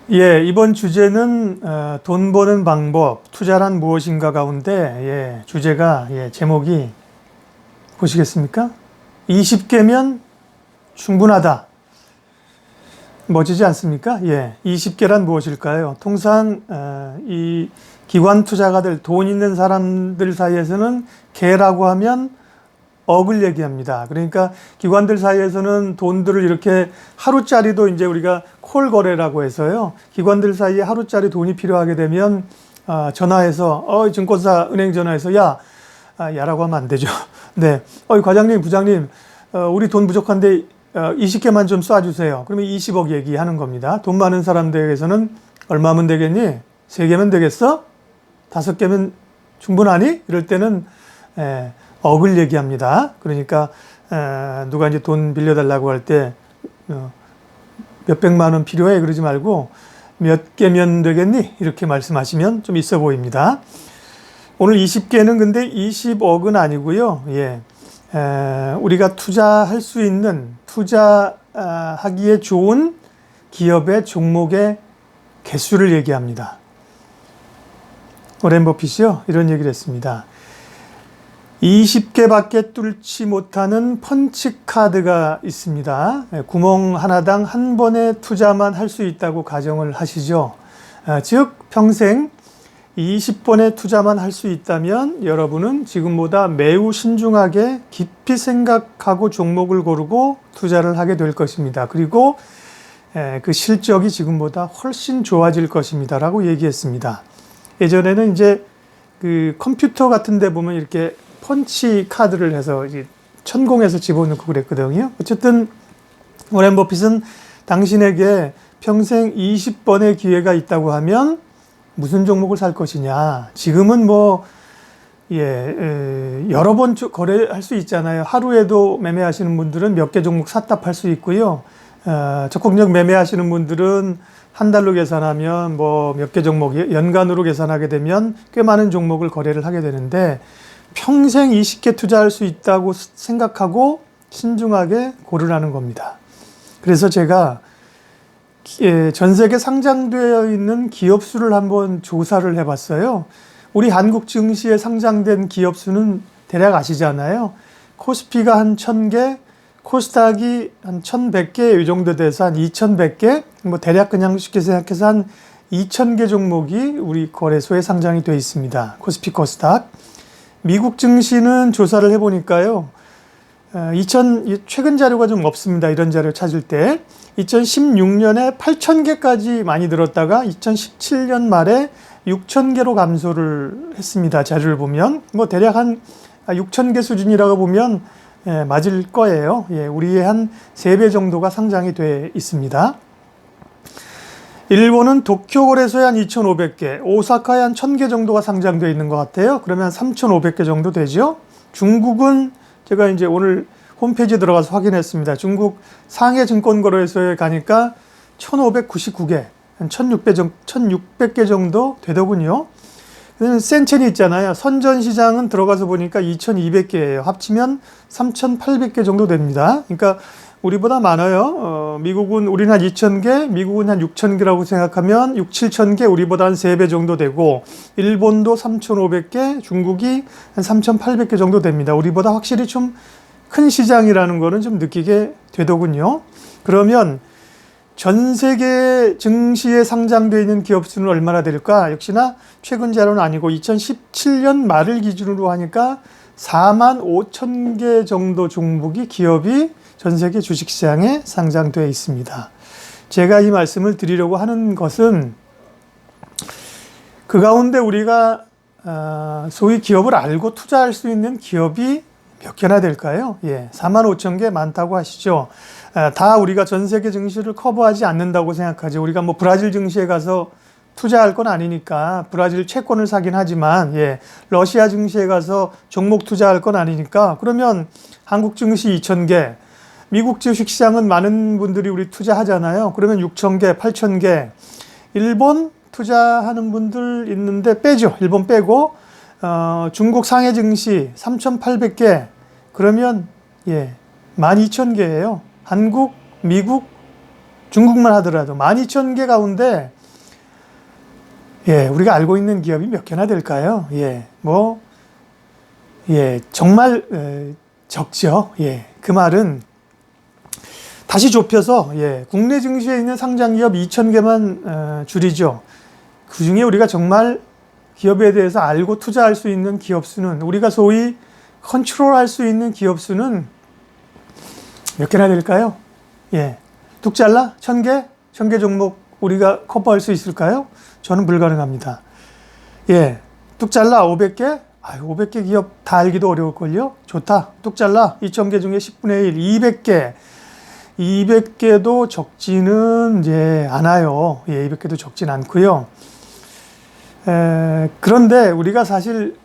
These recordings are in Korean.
이번 주제는 돈 버는 방법, 투자란 무엇인가 가운데 주제가 제목이 보시겠습니까? 20개면 충분하다. 멋지지 않습니까? 20개란 무엇일까요? 통상 이 기관 투자가들, 돈 있는 사람들 사이에서는 개라고 하면 억을 얘기합니다. 그러니까 기관들 사이에서는 돈들을 이렇게 하루짜리도 이제 우리가 콜 거래라고 해서요. 기관들 사이에 하루짜리 돈이 필요하게 되면 전화해서 증권사 은행 전화해서 야라고 하면 안 되죠. 네. 과장님, 부장님, 우리 돈 부족한데 20개만 좀 쏴주세요. 그러면 20억 얘기하는 겁니다. 돈 많은 사람들에게서는 얼마면 되겠니? 3개면 되겠어? 5개면 충분하니? 이럴 때는 억을 얘기합니다. 그러니까 누가 이제 돈 빌려달라고 할 때 몇백만 원 필요해 그러지 말고 몇 개면 되겠니? 이렇게 말씀하시면 좀 있어 보입니다. 오늘 20개는 근데 20억은 아니고요. 우리가 투자할 수 있는, 투자하기에 좋은 기업의 종목의 개수를 얘기합니다. 워렌 버핏이요, 이런 얘기를 했습니다. 20개밖에 뚫지 못하는 펀치카드가 있습니다. 구멍 하나당 한 번의 투자만 할 수 있다고 가정을 하시죠. 즉 평생 20번의 투자만 할 수 있다면 여러분은 지금보다 매우 신중하게 깊이 생각하고 종목을 고르고 투자를 하게 될 것입니다. 그리고 그 실적이 지금보다 훨씬 좋아질 것입니다 라고 얘기했습니다. 예전에는 이제 그 컴퓨터 같은 데 보면 이렇게 펀치 카드를 해서 이제 천공에서 집어넣고 그랬거든요. 어쨌든 워렌 버핏은 당신에게 평생 20번의 기회가 있다고 하면 무슨 종목을 살 것이냐. 지금은 여러 번 거래할 수 있잖아요. 하루에도 매매하시는 분들은 몇 개 종목 샀다 팔 수 있고요. 적극적 매매하시는 분들은 한 달로 계산하면 몇 개 종목, 연간으로 계산하게 되면 꽤 많은 종목을 거래를 하게 되는데 평생 20개 투자할 수 있다고 생각하고 신중하게 고르라는 겁니다. 그래서 제가 전 세계 상장되어 있는 기업 수를 한번 조사를 해봤어요. 우리 한국 증시에 상장된 기업 수는 대략 아시잖아요. 코스피가 한 1000개, 코스닥이 한 1100개 이 정도 돼서 한 2100개, 대략 그냥 쉽게 생각해서 한 2000개 종목이 우리 거래소에 상장이 되어 있습니다. 코스피, 코스닥. 미국 증시는 조사를 해보니까요. 최근 자료가 좀 없습니다. 이런 자료 찾을 때. 2016년에 8,000개까지 많이 늘었다가 2017년 말에 6,000개로 감소를 했습니다. 자료를 보면. 대략 한 6,000개 수준이라고 보면 맞을 거예요. 우리의 한 3배 정도가 상장이 돼 있습니다. 일본은 도쿄 거래소에 한 2,500개, 오사카에 한 1,000개 정도가 상장되어 있는 것 같아요. 그러면 3,500개 정도 되죠. 중국은 제가 이제 오늘 홈페이지에 들어가서 확인했습니다. 중국 상해 증권거래소에 가니까 1,599개, 한 1,600개 정도 되더군요. 센첸이 있잖아요. 선전시장은 들어가서 보니까 2,200개예요. 합치면 3,800개 정도 됩니다. 그러니까 우리보다 많아요. 우리는 한 2,000개, 미국은 한 6,000개라고 생각하면 6, 7,000개, 우리보다 한 3배 정도 되고, 일본도 3,500개, 중국이 한 3,800개 정도 됩니다. 우리보다 확실히 좀 큰 시장이라는 거는 좀 느끼게 되더군요. 그러면 전 세계 증시에 상장되어 있는 기업 수는 얼마나 될까? 역시나 최근 자료는 아니고 2017년 말을 기준으로 하니까 45,000개 정도 종목이 기업이 전 세계 주식시장에 상장되어 있습니다. 제가 이 말씀을 드리려고 하는 것은 그 가운데 우리가 소위 기업을 알고 투자할 수 있는 기업이 몇 개나 될까요? 45,000개 많다고 하시죠. 다 우리가 전 세계 증시를 커버하지 않는다고 생각하죠. 우리가 브라질 증시에 가서 투자할 건 아니니까 브라질 채권을 사긴 하지만 러시아 증시에 가서 종목 투자할 건 아니니까 그러면 한국 증시 2,000개, 미국 주식시장은 많은 분들이 우리 투자하잖아요. 그러면 6,000개, 8,000개. 일본 투자하는 분들 있는데 빼죠. 일본 빼고 중국 상해 증시 3,800개. 그러면 12,000개예요. 한국, 미국, 중국만 하더라도 12,000개 가운데 예, 우리가 알고 있는 기업이 몇 개나 될까요? 예, 정말 적죠. 예, 그 말은 다시 좁혀서 국내 증시에 있는 상장 기업 2,000개만 줄이죠. 그 중에 우리가 정말 기업에 대해서 알고 투자할 수 있는 기업 수는, 우리가 소위 컨트롤할 수 있는 기업 수는 몇 개나 될까요? 예, 뚝 잘라 1,000개? 1,000개 종목 우리가 커버할 수 있을까요? 저는 불가능합니다. 예, 뚝 잘라 500개? 500개 기업 다 알기도 어려울걸요? 좋다. 뚝 잘라 2,000개 중에 10분의 1, 200개. 200개도 적지는 이제 않아요. 예, 200개도 적진 않고요. 그런데 우리가 사실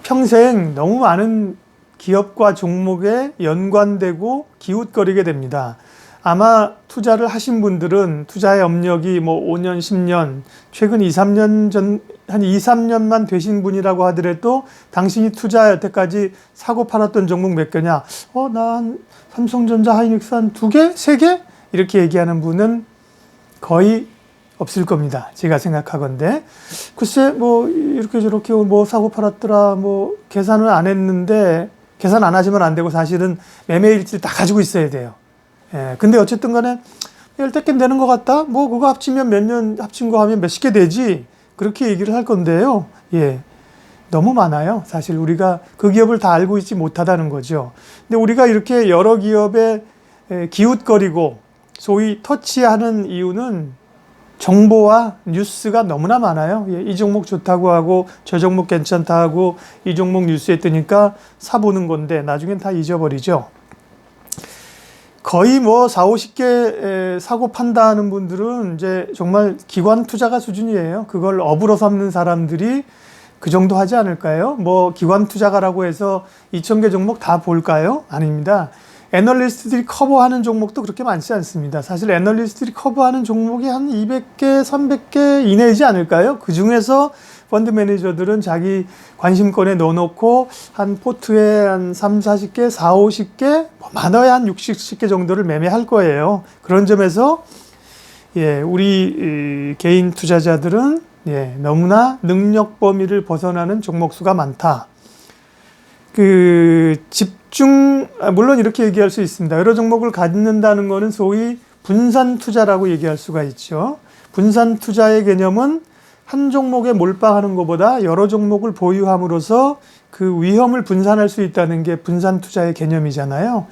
평생 너무 많은 기업과 종목에 연관되고 기웃거리게 됩니다. 아마 투자를 하신 분들은 투자의 업력이 5년, 10년, 최근 2, 3년 전, 한 2, 3년만 되신 분이라고 하더라도 당신이 투자 여태까지 사고 팔았던 종목 몇 개냐? 난 삼성전자, 하이닉스 한 2개? 3개? 이렇게 얘기하는 분은 거의 없을 겁니다. 제가 생각하건데. 글쎄, 이렇게 저렇게 사고 팔았더라, 계산을 안 했는데, 계산 안 하시면 안 되고 사실은 매매일지를 다 가지고 있어야 돼요. 예, 근데 어쨌든 간에 10개 되는 것 같다? 그거 합치면 몇 년 합친 거 하면 몇십 개 되지? 그렇게 얘기를 할 건데요. 예. 너무 많아요. 사실 우리가 그 기업을 다 알고 있지 못하다는 거죠. 근데 우리가 이렇게 여러 기업에 기웃거리고 소위 터치하는 이유는 정보와 뉴스가 너무나 많아요. 예, 이 종목 좋다고 하고 저 종목 괜찮다 하고 이 종목 뉴스에 뜨니까 사보는 건데 나중엔 다 잊어버리죠. 거의 4, 50개 사고 판다는 분들은 이제 정말 기관 투자가 수준이에요. 그걸 업으로 삼는 사람들이 그 정도 하지 않을까요? 기관 투자가라고 해서 2,000개 종목 다 볼까요? 아닙니다. 애널리스트들이 커버하는 종목도 그렇게 많지 않습니다. 사실 애널리스트들이 커버하는 종목이 한 200개, 300개 이내이지 않을까요? 그 중에서 펀드 매니저들은 자기 관심권에 넣어놓고 한 포트에 한 3, 40개, 4, 50개, 많아야 한 60, 70개 정도를 매매할 거예요. 그런 점에서 우리 개인 투자자들은 너무나 능력 범위를 벗어나는 종목수가 많다. 물론 이렇게 얘기할 수 있습니다. 여러 종목을 갖는다는 것은 소위 분산 투자라고 얘기할 수가 있죠. 분산 투자의 개념은 한 종목에 몰빵하는 것보다 여러 종목을 보유함으로써 그 위험을 분산할 수 있다는 게 분산 투자의 개념이잖아요.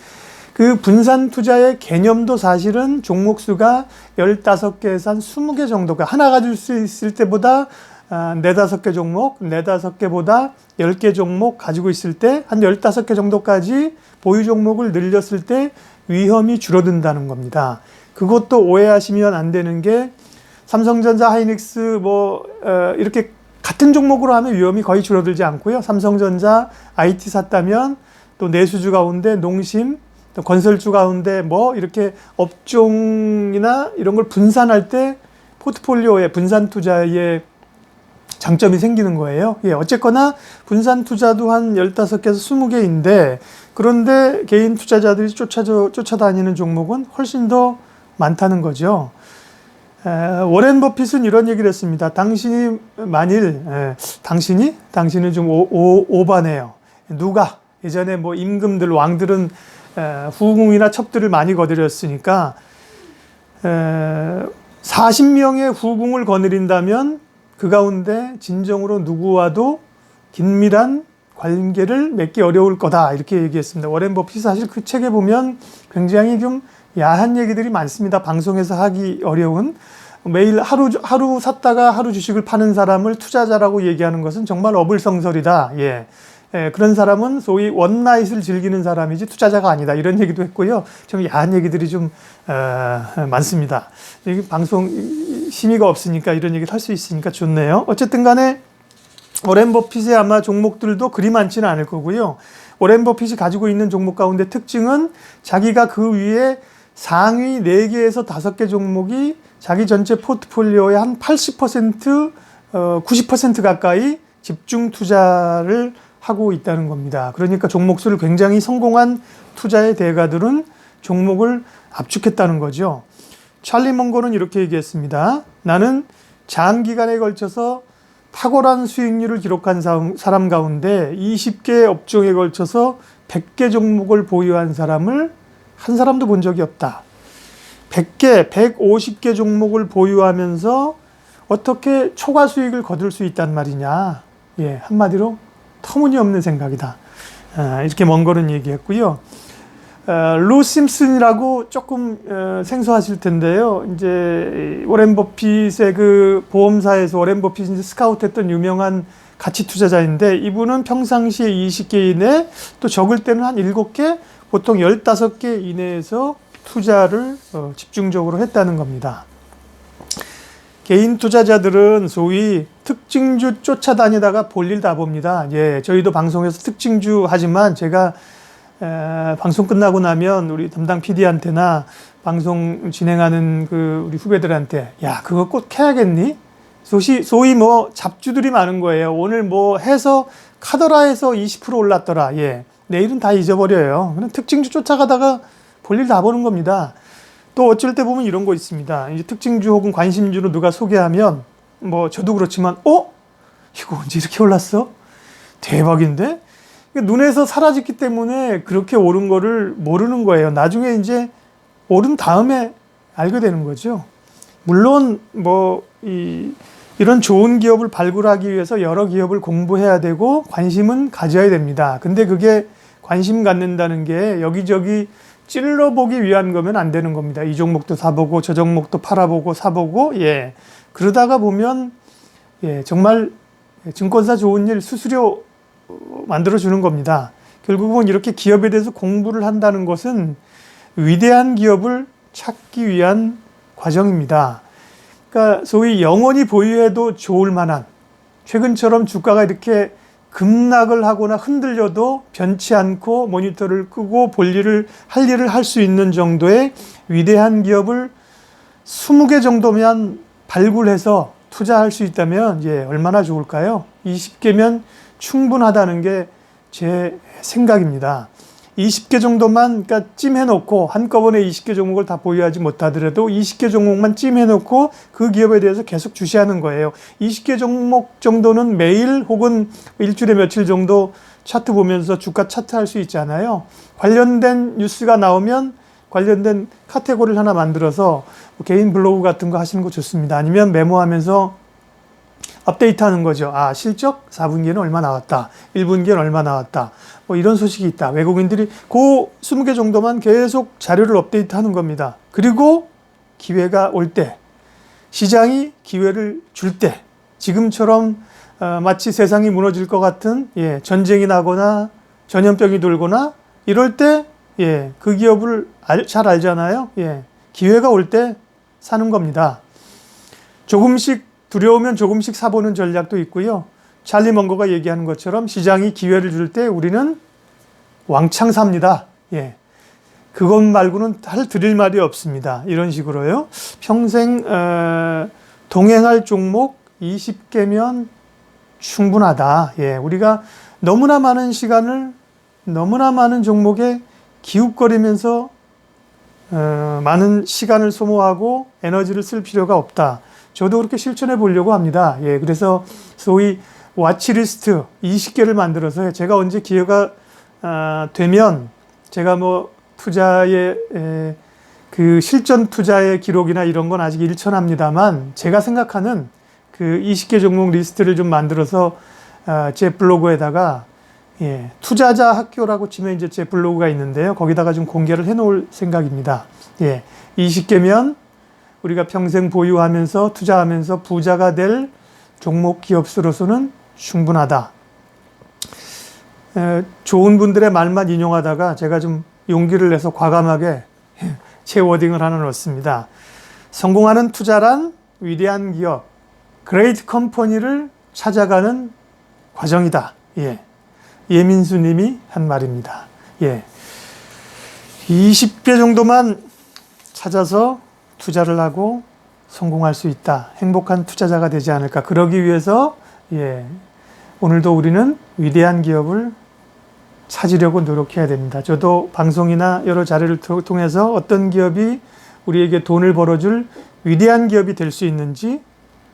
그 분산 투자의 개념도 사실은 종목 수가 15개에서 한 20개 정도가 하나 가질 수 있을 때보다 4, 5개 종목, 4, 5개보다 10개 종목 가지고 있을 때 한 15개 정도까지 보유 종목을 늘렸을 때 위험이 줄어든다는 겁니다. 그것도 오해하시면 안 되는 게 삼성전자, 하이닉스 이렇게 같은 종목으로 하면 위험이 거의 줄어들지 않고요. 삼성전자, IT 샀다면 또 내수주 가운데 농심, 또 건설주 가운데 이렇게 업종이나 이런 걸 분산할 때 포트폴리오의 분산 투자의 장점이 생기는 거예요. 어쨌거나 분산 투자도 한 15개에서 20개인데 그런데 개인 투자자들이 쫓아다니는 종목은 훨씬 더 많다는 거죠. 워렌 버핏은 이런 얘기를 했습니다. 당신은 좀 오바네요. 누가 예전에 임금들 왕들은 후궁이나 첩들을 많이 거느렸으니까 40명의 후궁을 거느린다면 그 가운데 진정으로 누구와도 긴밀한 관계를 맺기 어려울 거다 이렇게 얘기했습니다. 워렌 버핏이 사실 그 책에 보면 굉장히 좀 야한 얘기들이 많습니다. 방송에서 하기 어려운. 매일 하루 샀다가 하루 주식을 파는 사람을 투자자라고 얘기하는 것은 정말 어불성설이다. 그런 사람은 소위 원나잇을 즐기는 사람이지 투자자가 아니다. 이런 얘기도 했고요. 좀 야한 얘기들이 좀 많습니다. 방송 심의가 없으니까 이런 얘기를 할 수 있으니까 좋네요. 어쨌든 간에 워렌 버핏의 아마 종목들도 그리 많지는 않을 거고요. 워렌 버핏이 가지고 있는 종목 가운데 특징은 자기가 그 위에 상위 4개에서 5개 종목이 자기 전체 포트폴리오의 한 80%, 90% 가까이 집중 투자를 하고 있다는 겁니다. 그러니까 종목수를 굉장히 성공한 투자의 대가들은 종목을 압축했다는 거죠. 찰리 멍거는 이렇게 얘기했습니다. 나는 장기간에 걸쳐서 탁월한 수익률을 기록한 사람 가운데 20개 업종에 걸쳐서 100개 종목을 보유한 사람을 한 사람도 본 적이 없다. 100개, 150개 종목을 보유하면서 어떻게 초과 수익을 거둘 수 있단 말이냐. 예, 한마디로 터무니없는 생각이다. 이렇게 먼 거는 얘기했고요. 루 심슨이라고 조금 생소하실 텐데요. 이제 워렌 버핏의 그 보험사에서 워렌 버핏이 스카우트했던 유명한 가치 투자자인데, 이분은 평상시에 20개 이내, 또 적을 때는 한 7개, 보통 15개 이내에서 투자를 집중적으로 했다는 겁니다. 개인 투자자들은 소위 특징주 쫓아다니다가 볼일 다 봅니다. 예, 저희도 방송에서 특징주 하지만 제가 방송 끝나고 나면 우리 담당 PD한테나 방송 진행하는 그 우리 후배들한테, 야, 그거 꼭 해야겠니? 소위 뭐 잡주들이 많은 거예요. 오늘 뭐 해서 카더라에서 20% 올랐더라. 예, 내일은 다 잊어버려요. 그냥 특징주 쫓아가다가 볼일 다 보는 겁니다. 또 어쩔 때 보면 이런 거 있습니다. 이제 특징주 혹은 관심주로 누가 소개하면, 뭐 저도 그렇지만, 이거 언제 이렇게 올랐어? 대박인데? 눈에서 사라졌기 때문에 그렇게 오른 거를 모르는 거예요. 나중에 이제 오른 다음에 알게 되는 거죠. 물론 뭐 이런 좋은 기업을 발굴하기 위해서 여러 기업을 공부해야 되고 관심은 가져야 됩니다. 근데 그게 관심 갖는다는 게 여기저기 찔러보기 위한 거면 안 되는 겁니다. 이 종목도 사보고 저 종목도 팔아보고 사보고, 예, 그러다가 보면, 예, 정말 증권사 좋은 일 수수료 만들어주는 겁니다. 결국은 이렇게 기업에 대해서 공부를 한다는 것은 위대한 기업을 찾기 위한 과정입니다. 그러니까 소위 영원히 보유해도 좋을 만한, 최근처럼 주가가 이렇게 급락을 하거나 흔들려도 변치 않고 모니터를 끄고 할 일을 할 수 있는 정도의 위대한 기업을 20개 정도면 발굴해서 투자할 수 있다면, 예, 얼마나 좋을까요? 20개면 충분하다는 게 제 생각입니다. 20개 정도만, 그러니까 찜해놓고 한꺼번에 20개 종목을 다 보유하지 못하더라도 20개 종목만 찜해놓고 그 기업에 대해서 계속 주시하는 거예요. 20개 종목 정도는 매일 혹은 일주일에 며칠 정도 차트 보면서 주가 차트 할 수 있잖아요. 관련된 뉴스가 나오면 관련된 카테고리를 하나 만들어서 개인 블로그 같은 거 하시는 거 좋습니다. 아니면 메모하면서 업데이트 하는 거죠. 아, 실적 4분기에는 얼마 나왔다. 1분기에는 얼마 나왔다. 뭐 이런 소식이 있다. 외국인들이 그 20개 정도만 계속 자료를 업데이트 하는 겁니다. 그리고 기회가 올 때, 시장이 기회를 줄 때, 지금처럼 마치 세상이 무너질 것 같은, 예, 전쟁이 나거나 전염병이 돌거나 이럴 때, 예, 그 기업을 잘 알잖아요. 예, 기회가 올 때 사는 겁니다. 조금씩 두려우면 조금씩 사보는 전략도 있고요. 찰리 먼거가 얘기하는 것처럼 시장이 기회를 줄 때 우리는 왕창 삽니다. 예, 그것 말고는 드릴 말이 없습니다. 이런 식으로요. 평생 동행할 종목 20개면 충분하다. 예, 우리가 너무나 많은 시간을 너무나 많은 종목에 기웃거리면서 많은 시간을 소모하고 에너지를 쓸 필요가 없다. 저도 그렇게 실천해 보려고 합니다. 예, 그래서 소위 와치리스트 20개를 만들어서 제가 언제 기회가 되면 제가 뭐 투자의 그 실전 투자의 기록이나 이런 건 아직 일천합니다만, 제가 생각하는 그 20개 종목 리스트를 좀 만들어서 제 블로그에다가, 예, 투자자 학교라고 치면 이제 제 블로그가 있는데요. 거기다가 좀 공개를 해 놓을 생각입니다. 예, 20개면 우리가 평생 보유하면서 투자하면서 부자가 될 종목 기업수로서는 충분하다. 좋은 분들의 말만 인용하다가 제가 좀 용기를 내서 과감하게 제 워딩을 하나 넣었습니다. 성공하는 투자란 위대한 기업, 그레이트 컴퍼니를 찾아가는 과정이다. 예, 예민수 님이 한 말입니다. 예, 20개 정도만 찾아서 투자를 하고 성공할 수 있다. 행복한 투자자가 되지 않을까. 그러기 위해서, 예, 오늘도 우리는 위대한 기업을 찾으려고 노력해야 됩니다. 저도 방송이나 여러 자료를 통해서 어떤 기업이 우리에게 돈을 벌어줄 위대한 기업이 될 수 있는지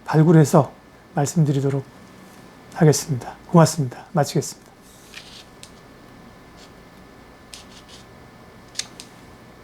발굴해서 말씀드리도록 하겠습니다. 고맙습니다. 마치겠습니다.